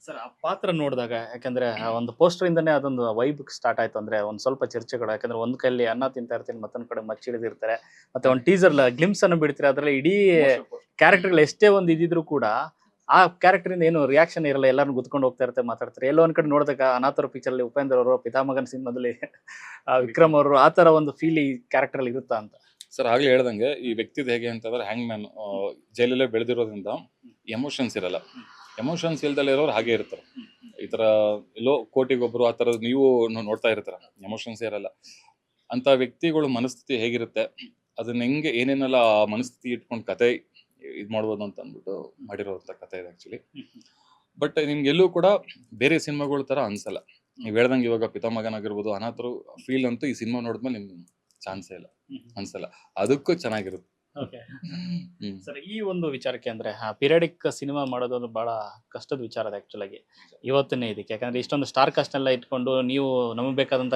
Sir ಆ ಪಾತ್ರ ನೋಡಿದಾಗ ಯಾಕಂದ್ರೆ ಆ ಒಂದು ಪೋಸ್ಟರ್ ಇಂದಾನೆ ಅದೊಂದು ವೈಬ್ ಸ್ಟಾರ್ಟ್ ಆಯ್ತು ಅಂದ್ರೆ ಒಂದ್ ಸ್ವಲ್ಪ ಚರ್ಚೆಗಳು ಯಾಕಂದ್ರೆ ಒಂದ್ ಕೈಲಿ ಅನ್ನ ತಿಂತಾ ಇರ್ತೀನಿ ಮತ್ತೊಂದ್ ಕಡೆ ಮಚ್ಚಿಡಿದಿರ್ತಾರೆ ಮತ್ತೆ ಒಂದು ಟೀಸರ್ ಗ್ಲಿಮ್ಸ್ ಅನ್ನು ಬಿಡ್ತಾರೆ ಅದ್ರಲ್ಲಿ ಇಡೀ ಕ್ಯಾರೆಕ್ಟರ್ಗಳು ಎಷ್ಟೇ ಒಂದು ಇದಿದ್ರು ಕೂಡ ಆ ಕ್ಯಾರೆಕ್ಟರ್ ಇಂದ ಏನು ರಿಯಾಕ್ಷನ್ ಇರಲ್ಲ ಎಲ್ಲಾರು ಗುದ್ಕೊಂಡು ಹೋಗ್ತಾ ಇರ್ತಾರೆ ಮಾತಾಡ್ತಾರೆ ಎಲ್ಲೋ ಒಂದ್ ಕಡೆ ನೋಡಿದಾಗ ಅನಾಥರ ಪಿಕ್ಚರ್ ಅಲ್ಲಿ ಉಪೇಂದ್ರ ಅವರು ಪಿತಾಮಗನ್ ಸಿನಿಮಾದಲ್ಲಿ ವಿಕ್ರಮ್ ಅವರು ಆ ತರ ಒಂದು ಫೀಲ್ ಈ ಕ್ಯಾರೆಕ್ಟರ್ ಅಲ್ಲಿ ಇರುತ್ತಾ ಅಂತ. ಸರ್ ಆಗ್ಲೇ ಹೇಳ್ದಂಗೆ ಈ ವ್ಯಕ್ತಿದ್ ಹೇಗೆ ಅಂತಂದ್ರೆ ಹ್ಯಾಂಗ್ ಮ್ಯಾನ್ ಜೈಲಲ್ಲೇ ಬೆಳೆದಿರೋದ್ರಿಂದ ಎಮೋಷನ್ಸ್ ಇರಲ್ಲ. ಎಮೋಷನ್ಸ್ ಇಲ್ದಲ್ಲೇ ಇರೋರು ಹಾಗೆ ಇರ್ತಾರೆ. ಈ ತರ ಎಲ್ಲೋ ಕೋಟಿಗೊಬ್ರು ಆ ಥರದ್ದು ನೀವು ನೋಡ್ತಾ ಇರ್ತಾರ, ಎಮೋಷನ್ಸ್ ಇರಲ್ಲ. ಅಂತ ವ್ಯಕ್ತಿಗಳು ಮನಸ್ಥಿತಿ ಹೇಗಿರುತ್ತೆ, ಅದನ್ನ ಹೆಂಗೆ ಏನೇನೆಲ್ಲ ಆ ಮನಸ್ಥಿತಿ ಇಟ್ಕೊಂಡು ಕತೆ ಇದು ಮಾಡ್ಬೋದು ಅಂತ ಅಂದ್ಬಿಟ್ಟು ಮಾಡಿರೋಂಥ ಕತೆ ಇದೆ ಆ್ಯಕ್ಚುಲಿ. ಬಟ್ ನಿಮ್ಗೆ ಎಲ್ಲೂ ಕೂಡ ಬೇರೆ ಸಿನಿಮಾಗಳ ಥರ ಅನ್ಸಲ್ಲ. ನೀವು ಹೇಳ್ದಂಗೆ ಇವಾಗ ಪಿತಾಮಗನ್ ಆಗಿರ್ಬೋದು, ಅನಾಥರು ಫೀಲ್ ಅಂತೂ ಈ ಸಿನಿಮಾ ನೋಡಿದ್ಮೇಲೆ ನಿಮ್ಗೆ ಚಾನ್ಸೇ ಇಲ್ಲ, ಅನ್ಸಲ್ಲ. ಅದಕ್ಕೂ ಚೆನ್ನಾಗಿರುತ್ತೆ. ಸರ್ ಈ ಒಂದು ವಿಚಾರಕ್ಕೆ ಅಂದ್ರೆ ಪೀರಿಯಡಿಕ್ ಸಿನಿಮಾ ಮಾಡೋದು ಒಂದು ಬಹಳ ಕಷ್ಟದ ವಿಚಾರ ಅದು ಆಕ್ಚುಲ್ ಆಗಿ ಇವತ್ತನೇ ಇದಕ್ಕೆ. ಯಾಕಂದ್ರೆ ಇಷ್ಟೊಂದು ಸ್ಟಾರ್ ಕಾಸ್ಟ್ ಎಲ್ಲ ಇಟ್ಕೊಂಡು ನೀವು ನಮಗೆ ಬೇಕಾದಂತ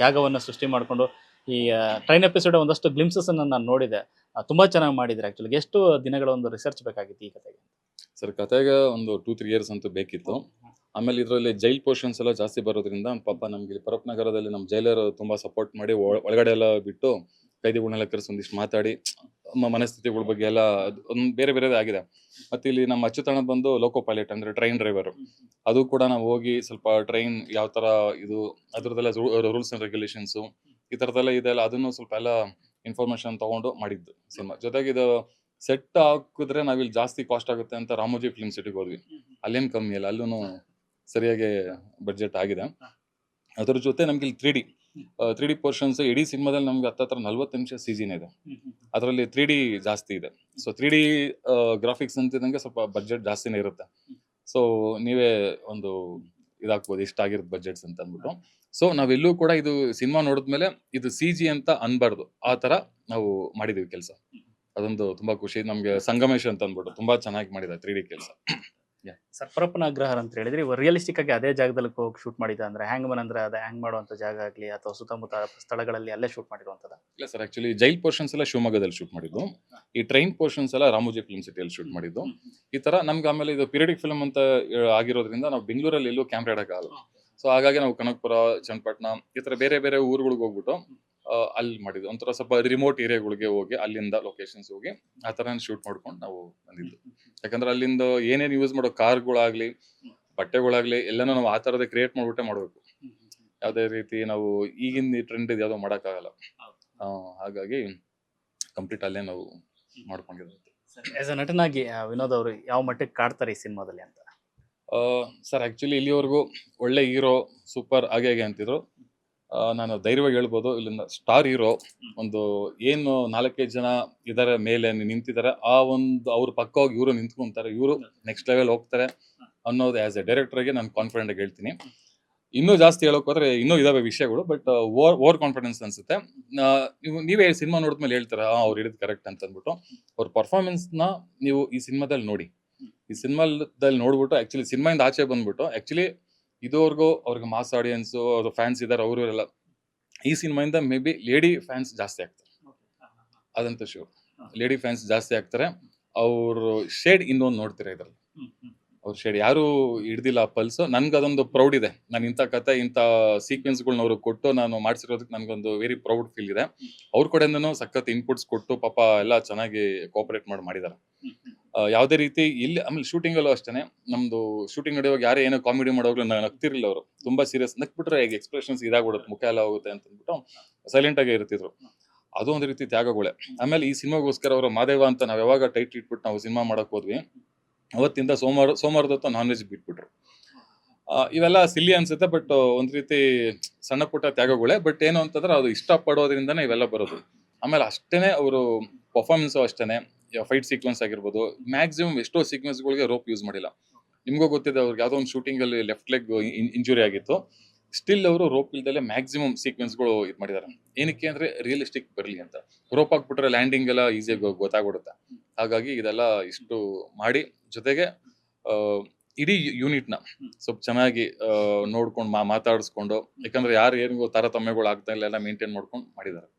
ಜಾಗವನ್ನು ಸೃಷ್ಟಿ ಮಾಡ್ಕೊಂಡು ಈ ಟ್ರೈನ್ ಎಪಿಸೋಡ್ ಒಂದಷ್ಟು ಗ್ಲಿಮ್ಸಸ್ ಅನ್ನ ನಾನು ನೋಡಿದೆ. ತುಂಬಾ ಚೆನ್ನಾಗಿ ಮಾಡಿದ್ರೆ ಆಕ್ಚುಲಿ. ಎಷ್ಟು ದಿನಗಳ ಒಂದು ರಿಸರ್ಚ್ ಬೇಕಾಗಿತ್ತು ಈ ಕತೆಗೆ? ಸರ್ ಕತೆಗೆ ಒಂದು 2-3 ಇಯರ್ಸ್ ಅಂತೂ ಬೇಕಿತ್ತು. ಆಮೇಲೆ ಇದರಲ್ಲಿ ಜೈಲ್ ಪೋರ್ಷನ್ಸ್ ಎಲ್ಲ ಜಾಸ್ತಿ ಬರೋದ್ರಿಂದ ಪಾಪ ನಮ್ಗೆ ಪರಪ್ ನಗರದಲ್ಲಿ ನಮ್ಮ ಜೈಲರ್ ತುಂಬಾ ಸಪೋರ್ಟ್ ಮಾಡಿ ಒಳಗಡೆ ಎಲ್ಲ ಬಿಟ್ಟು ಕೈದಿಗಳನ್ನೆಲ್ಲ ಕರೆಸಿ ಒಂದಿಷ್ಟು ಮಾತಾಡಿ ಮನಸ್ಥಿತಿಗಳ ಬಗ್ಗೆ ಎಲ್ಲ ಒಂದು ಬೇರೆ ಬೇರೆದೇ ಆಗಿದೆ. ಮತ್ತೆ ಇಲ್ಲಿ ನಮ್ಮ ಅಚ್ಚುತಣ ಬಂದು ಲೋಕೋ ಪೈಲಟ್ ಅಂದ್ರೆ ಟ್ರೈನ್ ಡ್ರೈವರ್. ಅದು ಕೂಡ ನಾವು ಹೋಗಿ ಸ್ವಲ್ಪ ಟ್ರೈನ್ ಯಾವ ತರ ಇದು ಅದ್ರದ್ದೆಲ್ಲ ರೂಲ್ಸ್ ಅಂಡ್ ರೆಗ್ಯುಲೇಷನ್ಸ್ ಈ ತರದೆಲ್ಲ ಇದೆಲ್ಲ ಅದನ್ನು ಸ್ವಲ್ಪ ಎಲ್ಲ ಇನ್ಫಾರ್ಮೇಶನ್ ತಗೊಂಡು ಮಾಡಿದ್ದು ಸಿನಿಮಾ. ಜೊತೆಗೆ ಇದು ಸೆಟ್ ಹಾಕಿದ್ರೆ ನಾವಿಲ್ಲಿ ಜಾಸ್ತಿ ಕಾಸ್ಟ್ ಆಗುತ್ತೆ ಅಂತ ರಾಮೋಜಿ ಫಿಲ್ಮ್ ಸಿಟಿಗೆ ಹೋದ್ವಿ. ಅಲ್ಲೇನು ಕಮ್ಮಿ ಇಲ್ಲ, ಅಲ್ಲೂ ಸರಿಯಾಗಿ ಬಡ್ಜೆಟ್ ಆಗಿದೆ. ಅದ್ರ ಜೊತೆ ನಮ್ಗೆ ಇಲ್ಲಿ 3D ಪೋರ್ಷನ್ಸ್ ಇಡೀ ಸಿನಿಮಾದಲ್ಲಿ ನಮ್ಗೆ ಹತ್ತತ್ರ 40 ನಿಮಿಷ ಸಿಜಿನೇ ಇದೆ. ಅದರಲ್ಲಿ 3D ಜಾಸ್ತಿ ಇದೆ. ಸೊ 3D ಗ್ರಾಫಿಕ್ಸ್ ಅಂತಿದಂಗೆ ಸ್ವಲ್ಪ ಬಡ್ಜೆಟ್ ಜಾಸ್ತಿನೇ ಇರುತ್ತೆ. ಸೊ ನೀವೇ ಒಂದು ಇದಾಗ್ಬೋದು ಇಷ್ಟಾಗಿರೋದು ಬಡ್ಜೆಟ್ಸ್ ಅಂತ ಅಂದ್ಬಿಟ್ಟು. ಸೊ ನಾವೆಲ್ಲೂ ಕೂಡ ಇದು ಸಿನಿಮಾ ನೋಡಿದ್ಮೇಲೆ ಇದು CG ಅಂತ ಅನ್ಬಾರ್ದು, ಆ ತರ ನಾವು ಮಾಡಿದೀವಿ ಕೆಲಸ. ಅದೊಂದು ತುಂಬಾ ಖುಷಿ ನಮ್ಗೆ. ಸಂಗಮೇಶ್ ಅಂತ ಅಂದ್ಬಿಟ್ಟು ತುಂಬಾ ಚೆನ್ನಾಗಿ ಮಾಡಿದ 3D ಕೆಲಸ. ಸರ್ ಪರಪ್ಪನ ಅಗ್ರಹಾರ ಅಂತ ಹೇಳಿದ್ರೆ ರಿಯಲಿಸ್ಟಿಕ್ ಆಗಿ ಅದೇ ಜಾಗದಲ್ಲಿ ಹೋಗಿ ಶೂಟ್ ಮಾಡಿದ ಅಂದ್ರೆ ಹ್ಯಾಂಗ್ ಮನ್ ಅಂದ್ರೆ ಅದೇ ಹ್ಯಾಂಗ್ ಮಾಡುವಂತ ಜಾಗ ಆಗ್ಲಿ ಅಥವಾ ಸುತ್ತಮುತ್ತ ಸ್ಥಳಗಳಲ್ಲಿ ಅಲ್ಲೇ ಶೂಟ್ ಮಾಡಿರುವಂತದ? ಇಲ್ಲ ಸರ್, ಆಕ್ಚುಲಿ ಜೈಲ್ ಪೋರ್ಷನ್ಸ್ ಎಲ್ಲ ಶಿವಮೊಗ್ಗದಲ್ಲಿ ಶೂಟ್ ಮಾಡಿದ್ದು. ಈ ಟ್ರೈನ್ ಪೋರ್ಷನ್ಸ್ ಎಲ್ಲ ರಾಮೋಜಿ ಫಿಲ್ಮ್ ಸಿಟಿಯಲ್ಲಿ ಶೂಟ್ ಮಾಡಿದ್ದು. ಈ ತರ ನಮ್ಗೆ ಆಮೇಲೆ ಇದು ಪೀರಿಯಡಿಕ್ ಫಿಲ್ಮ್ ಅಂತ ಆಗಿರೋದ್ರಿಂದ ನಾವು ಬೆಂಗಳೂರಲ್ಲಿ ಎಲ್ಲೂ ಕ್ಯಾಮ್ರಾ ಇಡಕ್ಕಾಗಲ್ಲ. ಸೊ ಹಾಗಾಗಿ ನಾವು ಕನಕಪುರ, ಚನ್ನಪಟ್ಟಣ ಈ ತರ ಬೇರೆ ಬೇರೆ ಊರುಗಳಿಗೆ ಹೋಗ್ಬಿಟ್ಟು ಅಲ್ಲಿ ಮಾಡಿದ್ವಿ. ಒಂಥರ ಸ್ವಲ್ಪ ರಿಮೋಟ್ ಏರಿಯಾಗಳಿಗೆ ಹೋಗಿ ಅಲ್ಲಿಂದ ಲೊಕೇಶನ್ಸ್ ಹೋಗಿ ಆ ತರ ಶೂಟ್ ಮಾಡ್ಕೊಂಡು ನಾವು ಬಂದಿದ್ದು. ಯಾಕಂದ್ರೆ ಅಲ್ಲಿಂದ ಏನೇನು ಯೂಸ್ ಮಾಡೋ ಕಾರ್ಗಳಾಗ್ಲಿ ಬಟ್ಟೆಗಳಾಗ್ಲಿ ಎಲ್ಲನೂ ನಾವು ಆ ತರದೇ ಕ್ರಿಯೇಟ್ ಮಾಡ್ಬಿಟ್ಟೆ ಮಾಡ್ಬೇಕು. ಯಾವುದೇ ರೀತಿ ನಾವು ಈಗಿನ ಟ್ರೆಂಡ್ ಇದು ಯಾವುದೋ ಮಾಡೋಕ್ಕಾಗಲ್ಲ. ಹಾಗಾಗಿ ಕಂಪ್ಲೀಟ್ ಅಲ್ಲೇ ನಾವು ಮಾಡ್ಕೊಂಡಿರೋದು. ಆಸ್ ಅ ನಟನಾಗಿ ವಿನೋದ್ ಅವರು ಯಾವ ಮಟ್ಟಕ್ಕೆ ಕಾಡ್ತಾರೆ ಈ ಸಿನಿಮಾದಲ್ಲಿ ಅಂತ? ಸರ್ ಆಕ್ಚುಲಿ ಇಲ್ಲಿವರೆಗೂ ಒಳ್ಳೆ ಹೀರೋ ಸೂಪರ್ ಹಾಗೆ ಅಂತಿದ್ರು. ನಾನು ಧೈರ್ಯವಾಗಿ ಹೇಳ್ಬೋದು, ಇಲ್ಲಿಂದ ಸ್ಟಾರ್ ಹೀರೋ ಒಂದು ಏನು 4-5 ಜನ ಇದರ ಮೇಲೆ ನಿಂತಿದ್ದಾರೆ, ಆ ಒಂದು ಅವ್ರ ಪಕ್ಕವಾಗಿ ಇವರು ನಿಂತ್ಕೊಂತಾರೆ, ಇವರು ನೆಕ್ಸ್ಟ್ ಲೆವೆಲ್ ಹೋಗ್ತಾರೆ ಅನ್ನೋದು ಆಸ್ ಎ ಡೈರೆಕ್ಟರ್ಗೆ ನಾನು ಕಾನ್ಫಿಡೆಂಟ್ ಆಗಿ ಹೇಳ್ತೀನಿ. ಇನ್ನೂ ಜಾಸ್ತಿ ಹೇಳೋಕೆ ಹೋದ್ರೆ ಇನ್ನೂ ಇದಾವೆ ವಿಷಯಗಳು, ಬಟ್ ಓವರ್ ಕಾನ್ಫಿಡೆನ್ಸ್ ಅನ್ಸುತ್ತೆ. ನೀವೇ ಸಿನಿಮಾ ನೋಡಿದ್ಮೇಲೆ ಹೇಳ್ತಾರೆ ಅವ್ರು ಹಿಡಿದು ಕರೆಕ್ಟ್ ಅಂತ ಅಂದ್ಬಿಟ್ಟು. ಅವ್ರ ಪರ್ಫಾರ್ಮೆನ್ಸ್ನ ನೀವು ಈ ಸಿನಿಮಾದಲ್ಲಿ ನೋಡಿ. ಈ ಸಿನಿಮಾದಲ್ಲಿ ನೋಡ್ಬಿಟ್ಟು ಆಕ್ಚುಲಿ ಸಿನಿಮಾಯಿಂದ ಆಚೆ ಬಂದ್ಬಿಟ್ಟು ಆಕ್ಚುಲಿ ಇದುವರೆಗೂ ಅವ್ರಿಗೆ ಮಾಸ್ ಆಡಿಯನ್ಸು ಅವ್ರ ಫ್ಯಾನ್ಸ್ ಇದ್ದಾರೆ, ಅವರು ಎಲ್ಲ ಈ ಸಿನಿಮಾಯಿಂದ ಮೇ ಬಿ ಲೇಡಿ ಫ್ಯಾನ್ಸ್ ಜಾಸ್ತಿ ಆಗ್ತಾರೆ, ಅದಂತೂ ಶೂರ್. ಲೇಡಿ ಫ್ಯಾನ್ಸ್ ಜಾಸ್ತಿ ಆಗ್ತಾರೆ. ಅವರು ಶೇಡ್ ಇನ್ನೊಂದು ನೋಡ್ತೀರಾ ಇದ್ರಲ್ಲಿ, ಅವ್ರ ಶೇಡ್ ಯಾರು ಹಿಡ್ದಿಲ್ಲ ಪಲ್ಸ್. ನನ್ಗೆ ಅದೊಂದು ಪ್ರೌಡ್ ಇದೆ. ನಾನು ಇಂಥ ಕತೆ ಇಂಥ ಸೀಕ್ವೆನ್ಸ್ಗಳನ್ನ ಅವ್ರಿಗೆ ಕೊಟ್ಟು ನಾನು ಮಾಡಿಸಿರೋದಕ್ಕೆ ನನಗೊಂದು ವೆರಿ ಪ್ರೌಡ್ ಫೀಲ್ ಇದೆ. ಅವ್ರ ಕಡೆಯಿಂದನೂ ಸಖತ್ ಇನ್ಪುಟ್ಸ್ ಕೊಟ್ಟು ಪಾಪ ಎಲ್ಲ ಚೆನ್ನಾಗಿ ಕೋಆಪರೇಟ್ ಮಾಡಿದ್ದಾರೆ. ಯಾವುದೇ ರೀತಿ ಇಲ್ಲಿ ಆಮೇಲೆ ಶೂಟಿಂಗಲ್ಲೂ ಅಷ್ಟೇ. ನಮ್ದು ಶೂಟಿಂಗ್ ನಡೆಯುವಾಗ ಯಾರೇ ಏನೋ ಕಾಮಿಡಿ ಮಾಡೋಗ್ಲು ನಗ್ತಿರ್ಲಿಲ್ಲ ಅವರು. ತುಂಬಾ ಸೀರಿಯಸ್, ನಕ್ಬಿಟ್ರೆ ಈಗ ಎಕ್ಸ್ಪ್ರೆಷನ್ಸ್ ಇದಾಗ್ಬಿಡುತ್ತೆ, ಮುಖ ಎಲ್ಲ ಹೋಗುತ್ತೆ ಅಂತ ಅಂದ್ಬಿಟ್ಟು ಸೈಲೆಂಟ್ ಆಗಿ ಇರ್ತಿದ್ರು. ಅದು ಒಂದು ರೀತಿ ತ್ಯಾಗಗಳೇ. ಆಮೇಲೆ ಈ ಸಿನಿಮಾಗೋಸ್ಕರ ಅವರು ಮಾದೇವ ಅಂತ ನಾವು ಯಾವಾಗ ಟೈಟ್ ಇಟ್ಬಿಟ್ಟು ನಾವು ಸಿನಿಮಾ ಮಾಡಕ್ ಹೋದ್ವಿ, ಅವತ್ತಿಂದ ಸೋಮವಾರದೊತ್ತು ನಾನ್ ವೆಜ್ ಬಿಟ್ಬಿಟ್ರು. ಇವೆಲ್ಲ ಸಿಲ್ಲಿ ಅನ್ಸುತ್ತೆ, ಬಟ್ ಒಂದ್ ರೀತಿ ಸಣ್ಣ ಪುಟ್ಟ ತ್ಯಾಗಗಳೇ. ಬಟ್ ಏನು ಅಂತಂದ್ರೆ ಅದು ಇಷ್ಟಪಡೋದ್ರಿಂದನೇ ಇವೆಲ್ಲ ಬರೋದು. ಆಮೇಲೆ ಅಷ್ಟೇನೆ ಅವರು ಪರ್ಫಾರ್ಮೆನ್ಸು ಅಷ್ಟೇನೆ. ಫೈಟ್ ಸೀಕ್ವೆನ್ಸ್ ಆಗಿರ್ಬೋದು, ಮ್ಯಾಕ್ಸಿಮಮ್ ಎಷ್ಟೋ ಸೀಕ್ವೆನ್ಸ್ಗಳಿಗೆ ರೋಪ್ ಯೂಸ್ ಮಾಡಿಲ್ಲ. ನಿಮ್ಗೂ ಗೊತ್ತಿದೆ, ಅವ್ರಿಗೆ ಯಾವುದೋ ಒಂದು ಶೂಟಿಂಗ್ ಅಲ್ಲಿ ಲೆಫ್ಟ್ ಲೆಗ್ ಇಂಜುರಿ ಆಗಿತ್ತು. ಸ್ಟಿಲ್ ಅವರು ರೋಪ್ ಇಲ್ದಲೆ ಮ್ಯಾಕ್ಸಿಮಮ್ ಸೀಕ್ವೆನ್ಸ್ಗಳು ಇದು ಮಾಡಿದ್ದಾರೆ. ಏನಕ್ಕೆ ಅಂದ್ರೆ ರಿಯಲಿಸ್ಟಿಕ್ ಬರಲಿ ಅಂತ. ರೋಪ್ ಹಾಕ್ಬಿಟ್ರೆ ಲ್ಯಾಂಡಿಂಗ್ ಎಲ್ಲ ಈಸಿಯಾಗಿ ಗೊತ್ತಾಗ್ಬಿಡುತ್ತೆ. ಹಾಗಾಗಿ ಇದೆಲ್ಲ ಇಷ್ಟು ಮಾಡಿ, ಜೊತೆಗೆ ಇಡೀ ಯೂನಿಟ್ನ ಸ್ವಲ್ಪ ಚೆನ್ನಾಗಿ ನೋಡ್ಕೊಂಡು ಮಾತಾಡಿಸ್ಕೊಂಡು, ಯಾಕಂದ್ರೆ ಯಾರು ಏನಿಗೂ ತಾರತಮ್ಯಗಳು ಆಗ್ತಾ ಇಲ್ಲ, ಎಲ್ಲ ಮೇಂಟೈನ್ ಮಾಡ್ಕೊಂಡು ಮಾಡಿದ್ದಾರೆ.